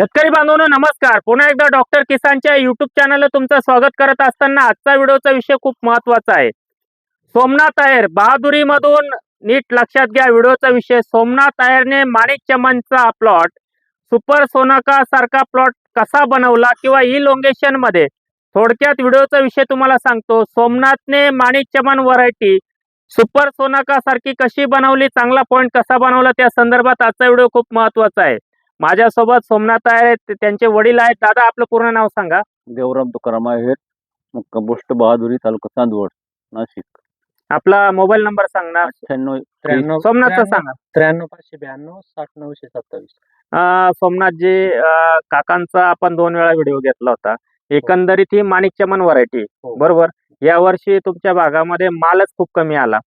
शेतकरी बांधवांनो नमस्कार. पुन्हा एकदा डॉक्टर किसानच्या युट्यूब चॅनलला तुमचं स्वागत करत असताना आजचा व्हिडिओचा विषय खूप महत्त्वाचा आहे. सोमनाथ अय्यर बहादुरीमधून नीट लक्षात घ्या. व्हिडिओचा विषय सोमनाथ अय्यरने माणिक चमनचा प्लॉट सुपर सोनाका सारखा प्लॉट कसा बनवला किंवा इलोंगेशन मध्ये थोडक्यात व्हिडिओचा विषय तुम्हाला सांगतो. सोमनाथने माणिक चमन व्हरायटी सुपर सोनाका सारखी कशी बनवली, चांगला पॉइंट कसा बनवला, त्या संदर्भात आजचा व्हिडिओ खूप महत्त्वाचा आहे. माझ्यासोबत सोमनाथ आहेत, त्यांचे वडील आहेत. दादा आपलं पूर्ण नाव सांगा. देवराम तुकाराम अय्यर, मुक्काम पोस्ट बहादुरी, तालुका चांदवड, नाशिक. आपला मोबाईल नंबर सांगा. 98 सोमनाथचा सांगा. 93 592 60 927. सोमनाथजी, काकांचा आपण 2 वेळा व्हिडिओ घेतला होता. एकंदरीत ही माणिक चमन व्हरायटी बरोबर. या वर्षी तुमच्या भागामध्ये मालच खूप कमी आला.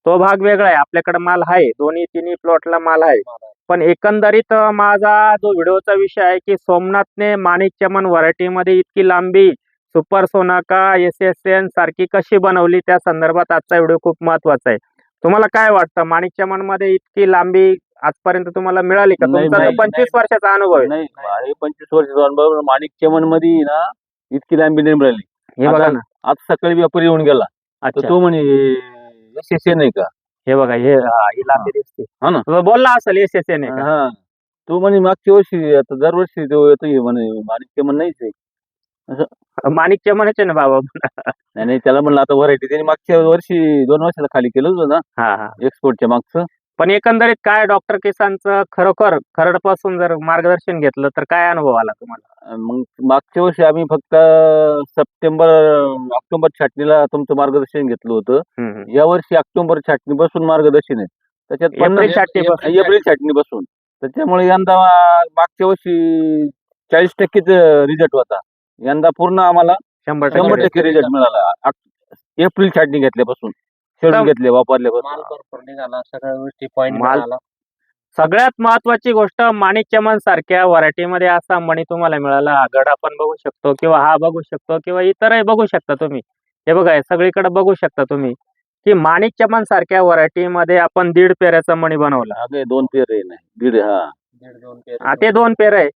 तो भाग वेगळा आहे, आपल्याकडे माल आहे, दोन्ही तिन्ही प्लॉटला माल आहे. पण एकंदरीत माझा जो व्हिडिओचा विषय आहे की सोमनाथने माणिक चमन व्हरायटी मध्ये इतकी लांबी सुपर सोनाका SSN सारखी कशी बनवली, त्या संदर्भात आजचा व्हिडिओ खूप महत्त्वाचा आहे. तुम्हाला काय वाटतं, माणिक चमन मध्ये इतकी लांबी आजपर्यंत तुम्हाला मिळाली का? तुमचा 25 वर्षाचा अनुभव आहे. नाही, 25 वर्षाचा अनुभव. माणिक चमन मध्ये ना इतकी लांबी नाही मिळाली. हे बघा ना, आज सकाळी व्यापारी येऊन गेला. अच्छा, तो म्हणे SSN आहे का? हे बघा, हे ही लांबी दिसते. हा ना, तो बोलला असेल SSN आहे का? हा. तो म्हणे मागच्या वर्षी, आता दरवर्षी तो येतो म्हणे माणिक चमन नाहीच आहे. माणिक चमनच आहे ना बाबा. नाही, त्याला म्हणलं आता व्हरायटी त्यांनी मागच्या वर्षी 2 वर्षाला खाली केलं होतं ना, हा. एक्सपोर्टच्या मागचं. पण एकंदरीत काय डॉक्टर किसानचं खरोखर खरडपासून जर मार्गदर्शन घेतलं तर काय अनुभव आला तुम्हाला? मग मागच्या वर्षी आम्ही फक्त ऑक्टोबर छाटणीला तुमचं मार्गदर्शन घेतलं होतं. या वर्षी ऑक्टोबर छाटणी बसून मार्गदर्शन आहे. त्याच्यात एप्रिल छाटणी बसून. त्याच्यामुळे यंदा मागच्या वर्षी 40% रिझल्ट होता. यंदा पूर्ण आम्हाला 100% रिझल्ट मिळाला. एप्रिल छाटणी घेतल्यापासून, शेड्यूल घेतले, वापरल्यापासून निघाला, सगळ्या गोष्टी पॉइंट मिळाला. सगळ्यात महत्वाची गोष्ट, माणिक चमन सारख्या व्हरायटीमध्ये असा मणी तुम्हाला मिळाला. गड आपण बघू शकतो किंवा हा बघू शकतो किंवा इतरही बघू शकता तुम्ही. हे बघा, हे सगळीकडे बघू शकता तुम्ही की माणिक चमन सारख्या व्हरायटीमध्ये आपण 1.5 पेऱ्याचा मणी बनवला. 2 पेर आहे, नाही 1.5. ते 2 पेर आहे,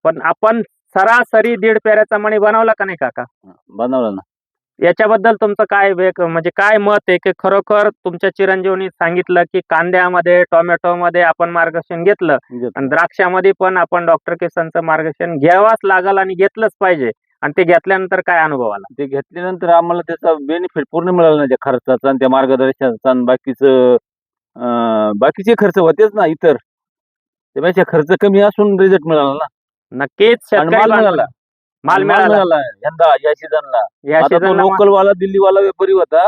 पण आपण सरासरी 1.5 पेऱ्याचा मणी बनवला का नाही काका? बनवला ना. याच्याबद्दल तुमचं काय म्हणजे काय मत आहे की खरोखर तुमच्या चिरंजीवनी सांगितलं की कांद्यामध्ये, टोमॅटोमध्ये आपण मार्गदर्शन घेतलं आणि द्राक्षामध्ये पण आपण डॉक्टर किसानचं मार्गदर्शन घ्यावाच लागल आणि घेतलंच पाहिजे, आणि ते घेतल्यानंतर काय अनुभव आला? ते घेतल्यानंतर आम्हाला त्याचा बेनिफिट पूर्ण मिळाला ना, त्या खर्चाचा आणि त्या मार्गदर्शनाचा आणि बाकीचे खर्च होतेच ना इतर, त्यापेक्षा खर्च कमी असून रिझल्ट मिळाला ना. नक्कीच माल मिळाला यंदा या सीझनला. लोकल वाला, दिल्ली वाला व्यापारी होता,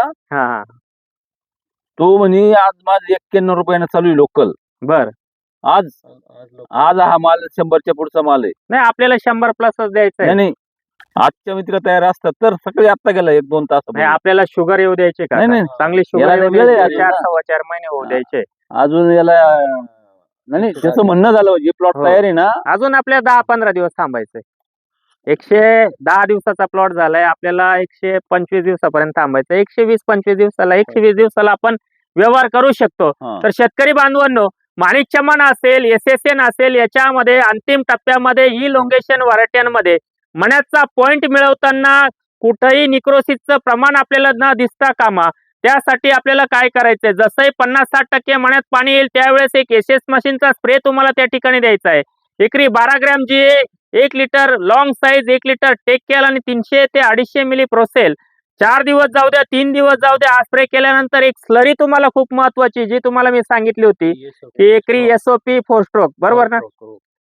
तो म्हणे आज माझं 91 रुपयानं चालू आहे लोकल. बर, आज हा माल 100च्या पुढचा माल आहे. नाही, आपल्याला 100 प्लसच द्यायचं नाही, आजच्या मित्र तयार असतात तर सकाळी आता गेला 1-2 तास. आपल्याला शुगर येऊ द्यायचे का? नाही, चांगली शुगर 4-4 महिने होऊ द्यायचे. अजून याला नाही, त्याचं म्हणणं झालं जे प्लॉट तयार आहे ना, अजून आपल्याला 10-15 दिवस थांबायचंय. 110 दिवसाचा प्लॉट झालाय, आपल्याला 125 दिवसापर्यंत थांबायचं. 120-125 दिवसाला, 120 दिवसाला आपण व्यवहार करू शकतो. तर शेतकरी बांधवांनो, माणिक चमन असेल, SSN असेल, याच्यामध्ये अंतिम टप्प्यामध्ये इलोंगेशन व्हरायट्यांमध्ये मण्याचा पॉइंट मिळवताना कुठेही निक्रोसिसचं प्रमाण आपल्याला न दिसता कामा. त्यासाठी आपल्याला काय करायचंय, जसंही 50-60% मण्यात पाणी येईल त्यावेळेस एक SS मशीनचा स्प्रे तुम्हाला त्या ठिकाणी द्यायचा आहे. एकरी 12 gram GA, 1 litre long size, 1 litre टेक्केल आणि 300 ते 250 मिली प्रोसेल. 4 दिवस जाऊ द्या, 3 दिवस जाऊ द्या. हा स्प्रे केल्यानंतर एक स्लरी तुम्हाला खूप महत्वाची, जी तुम्हाला मी सांगितली होती की एकरी SOP 4 स्ट्रोक, बरोबर ना?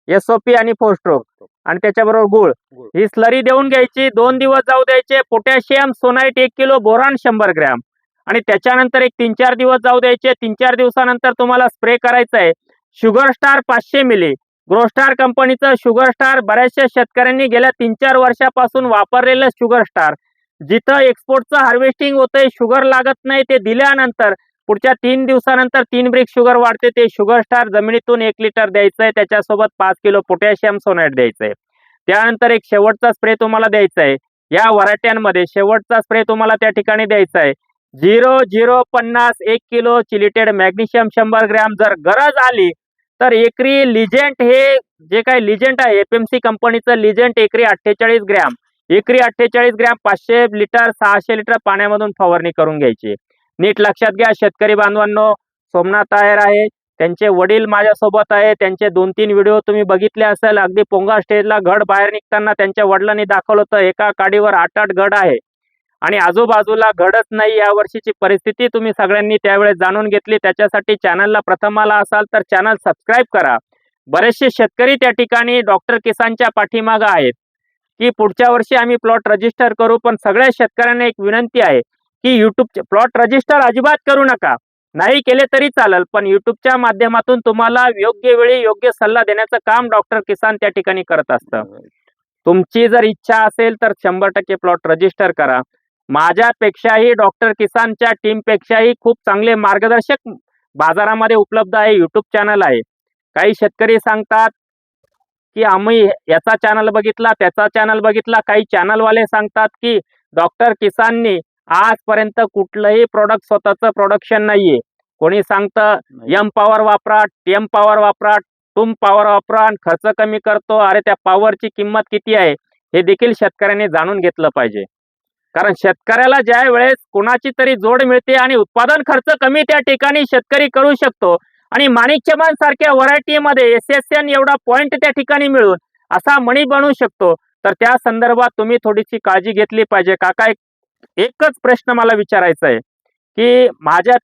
SOP आणि 4 स्ट्रोक आणि त्याच्याबरोबर गुळ, ही स्लरी देऊन घ्यायची. 2 दिवस जाऊ द्यायचे. पोटॅशियम सोनाईट 1 किलो, बोरान 100 ग्रॅम आणि त्याच्यानंतर एक 3-4 दिवस जाऊ द्यायचे. 3-4 दिवसानंतर तुम्हाला स्प्रे करायचा आहे शुगर स्टार 500 मिली. ग्रोस्टार कंपनीचं शुगर स्टार, बऱ्याचशा शेतकऱ्यांनी गेल्या 3-4 वर्षापासून वापरलेलं शुगर स्टार, जिथं एक्सपोर्टचं हार्वेस्टिंग होतंय, शुगर लागत नाही, ते दिल्यानंतर पुढच्या 3 दिवसानंतर 3 ब्रिक शुगर वाढते. ते शुगर स्टार जमिनीतून 1 लिटर द्यायचंय. त्याच्यासोबत 5 किलो पोटॅशियम सोनाईट द्यायचंय. त्यानंतर एक शेवटचा स्प्रे तुम्हाला द्यायचा आहे. या व्हरायट्यांमध्ये शेवटचा स्प्रे तुम्हाला त्या ठिकाणी द्यायचा आहे 0-0-50 1 किलो चिलिटेड मॅग्नेशियम 100 ग्रॅम. जर गरज आली तर एकरी लिजेंट हे जे काही लिजेंट आहे एपीएमसी कंपनीचं लिजेंट एकरी 48 ग्रॅम, एकरी 48 ग्रॅम 500 लिटर 600 लिटर पाण्यामधून फवारणी करून घ्यायची. नीट लक्षात घ्या शेतकरी बांधवांनो, सोमनाथ आयर आहे, त्यांचे वडील माझ्यासोबत आहे. त्यांचे 2-3 व्हिडिओ तुम्ही बघितले असेल. अगदी पोंगा स्टेजला घड बाहेर निघताना त्यांच्या वडिलांनी दाखवलं होतं. एका काडीवर 8-8 घड आहे आणि आजूबाजूला घडच नाही. या वर्षीची परिस्थिती तुम्ही सगळ्यांनी त्यावेळेस जाणून घेतली. त्याच्यासाठी चॅनलला प्रथम आला असाल तर चॅनल सबस्क्राईब करा. बरेचसे शेतकरी त्या ठिकाणी डॉक्टर किसानच्या पाठीमागं आहेत की पुढच्या वर्षी आम्ही प्लॉट रजिस्टर करू. पण सगळ्या शेतकऱ्यांना एक विनंती आहे की युट्यूबचे प्लॉट रजिस्टर अजिबात करू नका. नाही केले तरी चालेल, पण युट्यूबच्या माध्यमातून तुम्हाला योग्य वेळी योग्य सल्ला देण्याचं काम डॉक्टर किसान त्या ठिकाणी करत असतं. तुमची जर इच्छा असेल तर 100% प्लॉट रजिस्टर करा. माझ्यापेक्षाही डॉक्टर किसानच्या टीमपेक्षाही खूप चांगले मार्गदर्शक बाजारामध्ये उपलब्ध आहे. युट्यूब चॅनल आहे. काही शेतकरी सांगतात की आम्ही याचा चॅनल बघितला, त्याचा चॅनल बघितला. काही चॅनलवाले सांगतात की डॉक्टर किसाननी आजपर्यंत कुठलंही प्रोडक्ट स्वतःचं प्रोडक्शन नाहीये. कोणी सांगतं एम पॉवर वापरा, टीएम पॉवर वापरा, टूम पॉवर वापरा आणि खर्च कमी करतो. अरे त्या पॉवरची किंमत किती आहे हे देखील शेतकऱ्यांनी जाणून घेतलं पाहिजे. कारण शेतकऱ्याला ज्या वेळेस कोणाची तरी जोड मिळते आणि उत्पादन खर्च कमी त्या ठिकाणी शेतकरी करू शकतो आणि माणिकचमन सारख्या व्हरायटीमध्ये SSN एवढा पॉइंट त्या ठिकाणी मिळून असा मणी बनवू शकतो, तर त्या संदर्भात तुम्ही थोडीशी काळजी घेतली पाहिजे. काका एकच प्रश्न मला विचारायचा आहे की माझा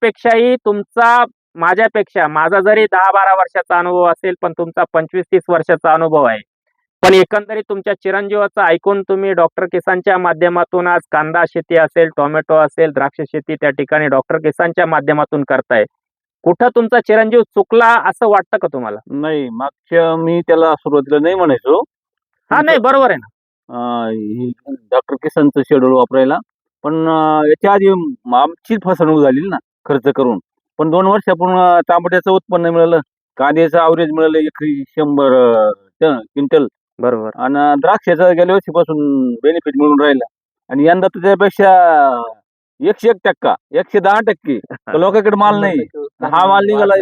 जरी 10-12 वर्षाचा अनुभव असेल, पण तुमचा 25-30 वर्षाचा अनुभव आहे. पण एकंदरीत तुमच्या चिरंजीवाचं ऐकून तुम्ही डॉक्टर किसानच्या माध्यमातून आज कांदा शेती असेल, टोमॅटो असेल, द्राक्ष शेती त्या ठिकाणी डॉक्टर किसानच्या माध्यमातून करताय. कुठं तुमचा चिरंजीव चुकला असं वाटतं का तुम्हाला? नाही, मागच्या मी त्याला सुरुवातीला नाही म्हणायचो. हा, नाही, बरोबर आहे ना. डॉक्टर किसानचं शेड्यूल वापरायला, पण याच्या आधी आमचीच फसवणूक झाली ना खर्च करून. पण 2 वर्षापूर्वी तांबट्याचं उत्पन्न मिळालं, कांद्याचं अवरेज मिळालं एकरी 100 क्विंटल, बरोबर. आणि द्राक्षाचा गेल्या वर्षीपासून बेनिफिट मिळून राहिला. आणि यंदा तर त्यापेक्षा 101%, 110%. लोकांकडे माल नाही. हा माल निघाला.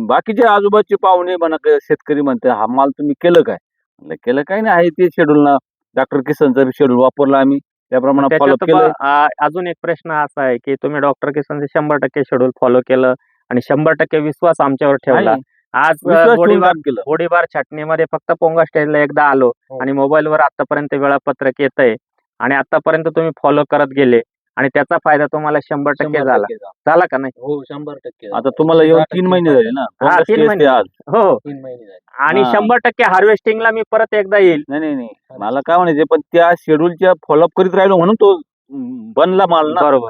बाकीचे आजूबाजूचे पाहुणे म्हणा, शेतकरी म्हणते हा माल तुम्ही केलं काय? म्हणलं केलं काय नाही, आहे ते शेड्यूल ना. डॉक्टर किसानचं शेड्यूल वापरला आम्ही, त्याप्रमाणे फॉलो केलं. अजून एक प्रश्न असा आहे की तुम्ही डॉक्टर किसानचं 100% शेड्यूल फॉलो केलं आणि 100% विश्वास आमच्यावर ठेवला. आज गोळीबार छाटणीमध्ये फक्त पोंगा स्टेजला एकदा आलो आणि मोबाईलवर आतापर्यंत वेळापत्रक येतंय आणि आतापर्यंत तुम्ही फॉलो करत गेले आणि त्याचा फायदा तुम्हाला 100% झाला का नाही? हो, 100%. आता तुम्हाला येऊन 3 महिने झाले ना. हा, 3 महिने. आज हो, 3 महिने झाले. आणि 100% हार्वेस्टिंगला मी परत एकदा येईल. नाही, मला काय म्हणायचे, पण त्या शेड्यूलच्या फॉलोअप करीत राहिलो म्हणून तो बनला माल ना. बरोबर.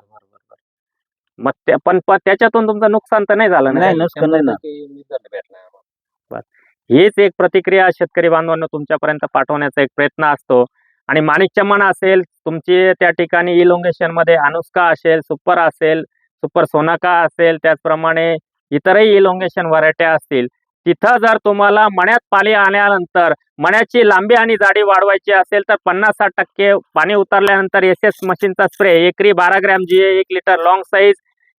मग पण त्याच्यातून तुमचं नुकसान तर नाही झालं ना? नाही, नुकसान नाही ना. 100% result भेटला आम्हाला. हीच एक प्रतिक्रिया शेतकरी बांधवांना तुमच्यापर्यंत पाठवण्याचा एक प्रयत्न असतो. आणि माणिकचमन असेल, तुमची त्या ठिकाणी इलोंगेशन मध्ये अनुष्का असेल, सुपर सोनाका असेल, त्याचप्रमाणे इतरही इलोंगेशन व्हरायट्या असतील, तिथं जर तुम्हाला मण्यात पाणी आल्यानंतर मण्याची लांबी आणि जाडी वाढवायची असेल तर 50-60% पाणी उतरल्यानंतर SS मशीनचा स्प्रे एकरी 12 gram GA 1 litre long size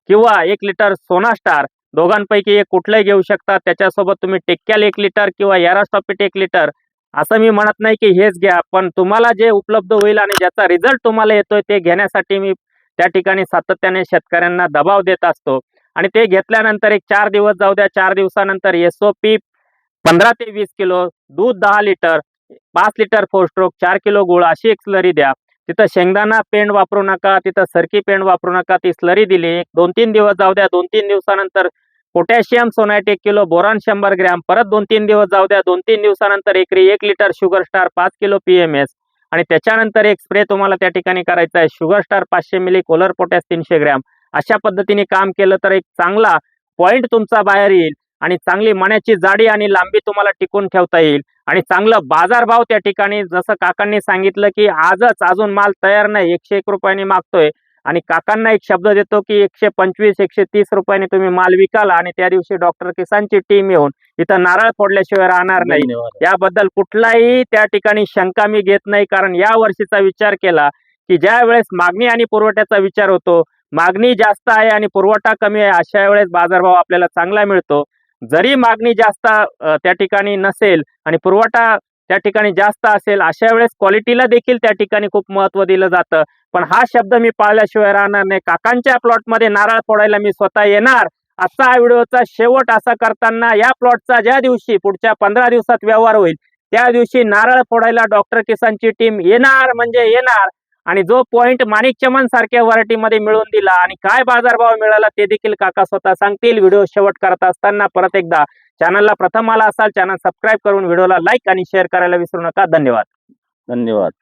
किंवा 1 लिटर सोना स्टार दोघांपैकी एक कुठलंही घेऊ शकता. त्याच्यासोबत तुम्ही टेक्कॅल 1 लिटर किंवा यारास्टॉपिट 1 लिटर, असं मी म्हणत नाही की हेच घ्या, पण तुम्हाला जे उपलब्ध होईल आणि ज्याचा रिझल्ट तुम्हाला येतोय ते घेण्यासाठी मी त्या ठिकाणी सातत्याने शेतकऱ्यांना दबाव देत असतो. आणि ते घेतल्यानंतर एक 4 दिवस जाऊ द्या, 4 दिवसानंतर SOP 15 ते 20 किलो, दूध 10 लिटर, 5 लिटर 4 स्ट्रोक, 4 किलो गुळ अशी एक स्लरी द्या. तिथं शेंगदाणा पेंड वापरू नका, तिथं सरकी पेंड वापरू नका. ती स्लरी दिली, 2-3 दिवस जाऊ द्या. 2-3 दिवसानंतर पोटॅशियम सोनाइट 1 किलो, बोरॉन 100 ग्रॅम, परत 2-3 दिवस जाऊ द्या. 2-3 दिवसानंतर एकरी 1 litre sugar star, 5 kilo PMS, आणि त्याच्यानंतर एक स्प्रे तुम्हाला त्या ठिकाणी करायचा आहे, शुगर स्टार 500 मिली, कोलर पोटॅश 300 ग्रॅम. अशा पद्धतीने काम केलं तर एक चांगला पॉइंट तुमचा बाहेर येईल आणि चांगली मण्याची जाडी आणि लांबी तुम्हाला टिकून ठेवता येईल आणि चांगलं बाजारभाव त्या ठिकाणी, जसं काकांनी सांगितलं की आजच अजून माल तयार नाही, 101 रुपयांनी मागतोय आणि काकांना एक शब्द देतो की 125-130 रुपयांनी तुम्ही माल विकाल आणि त्या दिवशी डॉक्टर किसानची टीम येऊन इथं नारळ फोडल्याशिवाय राहणार नाही. याबद्दल कुठलाही त्या ठिकाणी शंका मी घेत नाही, कारण या वर्षीचा विचार केला की ज्या वेळेस मागणी आणि पुरवठ्याचा विचार होतो, मागणी जास्त आहे आणि पुरवठा कमी आहे, अशा वेळेस बाजारभाव आपल्याला चांगला मिळतो जरी मागणी जास्त त्या ठिकाणी नसेल आणि पुरवठा त्या ठिकाणी जास्त असेल, अशा वेळेस क्वालिटीला देखील त्या ठिकाणी खूप महत्व दिलं जातं. पण हा शब्द मी पाळल्याशिवाय राहणार नाही. काकांच्या प्लॉटमध्ये नारळ फोडायला मी स्वतः येणार. असा व्हिडिओचा शेवट असा करताना, या प्लॉटचा ज्या दिवशी पुढच्या 15 दिवसात व्यवहार होईल त्या दिवशी नारळ फोडायला डॉक्टर किसानची टीम येणार म्हणजे येणार. आणि जो पॉइंट माणिक चमन सारख्या व्हरायटीमध्ये मिळवून दिला आणि काय बाजारभाव मिळाला ते देखील काका स्वतः सांगतील. व्हिडिओ शेवट करत असताना परत एकदा चॅनलला प्रथम आला असाल, चॅनल सबस्क्राईब करून व्हिडिओला लाईक आणि शेअर करायला विसरू नका. धन्यवाद. धन्यवाद.